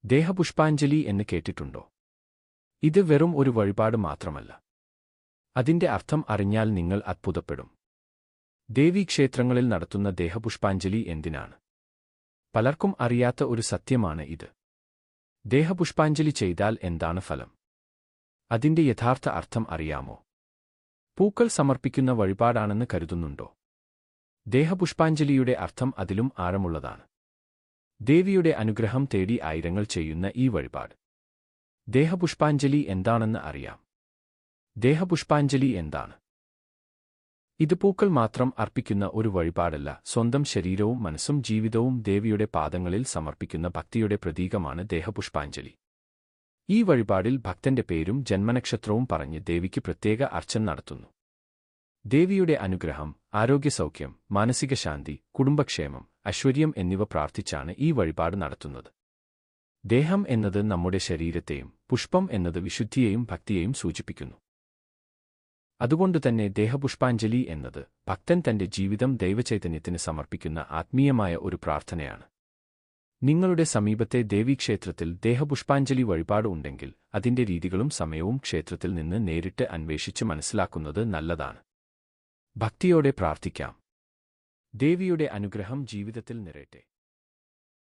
ദേഹപുഷ്പാഞ്ജലി എന്ന് കേട്ടിട്ടുണ്ടോ? ഇത് വെറും ഒരു വഴിപാട് മാത്രമല്ല. അതിന്റെ അർത്ഥം അറിഞ്ഞാൽ നിങ്ങൾ അത്ഭുതപ്പെടും. ദേവീക്ഷേത്രങ്ങളിൽ നടത്തുന്ന ദേഹപുഷ്പാഞ്ജലി എന്തിനാണ്? പലർക്കും അറിയാത്ത ഒരു സത്യമാണ് ഇത്. ദേഹപുഷ്പാഞ്ജലി ചെയ്താൽ എന്താണ് ഫലം? അതിന്റെ യഥാർത്ഥ അർത്ഥം അറിയാമോ? പൂക്കൾ സമർപ്പിക്കുന്ന വഴിപാടാണെന്ന് കരുതുന്നുണ്ടോ? ദേഹപുഷ്പാഞ്ജലിയുടെ അർത്ഥം അതിലും ആഴമുള്ളതാണ്. ദേവിയുടെ അനുഗ്രഹം തേടി ആയിരങ്ങൾ ചെയ്യുന്ന ഈ വഴിപാട്. ദേഹപുഷ്പാഞ്ജലി എന്താണെന്ന് അറിയാം. ദേഹപുഷ്പാഞ്ജലി എന്താണ്? ഇത് പൂക്കൾ മാത്രം അർപ്പിക്കുന്ന ഒരു വഴിപാടല്ല. സ്വന്തം ശരീരവും മനസ്സും ജീവിതവും ദേവിയുടെ പാദങ്ങളിൽ സമർപ്പിക്കുന്ന ഭക്തിയുടെ പ്രതീകമാണ് ദേഹപുഷ്പാഞ്ജലി. ഈ വഴിപാടിൽ ഭക്തന്റെ പേരും ജന്മനക്ഷത്രവും പറഞ്ഞ് ദേവിക്ക് പ്രത്യേക അർച്ചന നടത്തുന്നു. ദേവിയുടെ അനുഗ്രഹം, ആരോഗ്യസൗഖ്യം, മാനസിക ശാന്തി, കുടുംബക്ഷേമം, ഐശ്വര്യം എന്നിവ പ്രാർത്ഥിച്ചാണ് ഈ വഴിപാട് നടത്തുന്നത്. ദേഹം എന്നത് നമ്മുടെ ശരീരത്തെയും പുഷ്പം എന്നത് വിശുദ്ധിയെയും ഭക്തിയെയും സൂചിപ്പിക്കുന്നു. അതുകൊണ്ടുതന്നെ ദേഹപുഷ്പാഞ്ജലി എന്നത് ഭക്തൻ തന്റെ ജീവിതം ദൈവചൈതന്യത്തിന് സമർപ്പിക്കുന്ന ആത്മീയമായ ഒരു പ്രാർത്ഥനയാണ്. നിങ്ങളുടെ സമീപത്തെ ദേവീക്ഷേത്രത്തിൽ ദേഹപുഷ്പാഞ്ജലി വഴിപാട് ഉണ്ടെങ്കിൽ അതിന്റെ രീതികളും സമയവും ക്ഷേത്രത്തിൽ നിന്ന് നേരിട്ട് അന്വേഷിച്ച് മനസ്സിലാക്കുന്നത് നല്ലതാണ്. ഭക്തിയോടെ പ്രാർത്ഥിക്കാം. ദേവിയുടെ അനുഗ്രഹം ജീവിതത്തിൽ നിറയട്ടെ.